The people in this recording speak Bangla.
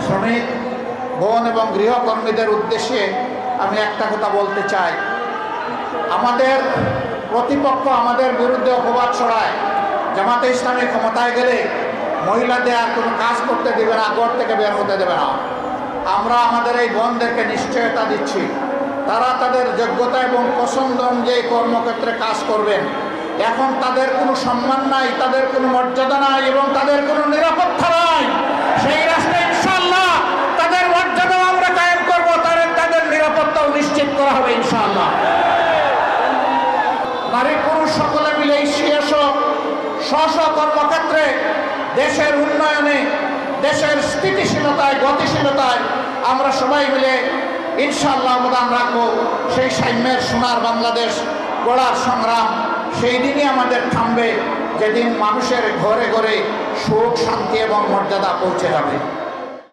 শ্রমিক বোন এবং গৃহকর্মীদের উদ্দেশ্যে আমি একটা কথা বলতে চাই। আমাদের প্রতিপক্ষ আমাদের বিরুদ্ধে অপবাদ ছড়ায়, জামাতে ইসলামী ক্ষমতায় গেলে মহিলাদের আর কোনো কাজ করতে দেবে না, ঘর থেকে বের হতে দেবে না। আমরা আমাদের এই বোনদেরকে নিশ্চয়তা দিচ্ছি, তারা তাদের যোগ্যতা এবং পছন্দ অনুযায়ী কর্মক্ষেত্রে কাজ করবেন। এখন তাদের কোনো সম্মান নাই, তাদের কোনো মর্যাদা নাই এবং তাদের কোনো নিরাপত্তা নাই। সেই রাস্তায় ইনশাআল্লাহ তাদের মর্যাদাও আমরা কায়েম করবো, তাদের নিরাপত্তাও নিশ্চিত করা হবে ইনশাআল্লাহ। নারী পুরুষ সকলে মিলে স্ব কর্মক্ষেত্রে দেশের উন্নয়নে, দেশের স্থিতিশীলতায়, গতিশীলতায় আমরা সবাই মিলে ইনশাআল্লাহ অবদান রাখবো। সেই সাম্যের সোনার বাংলাদেশ গড়ার সংগ্রাম সেই দিনই আমাদের থামবে, যেদিন মানুষের ঘরে ঘরে সুখ, শান্তি এবং মর্যাদা পৌঁছে যাবে।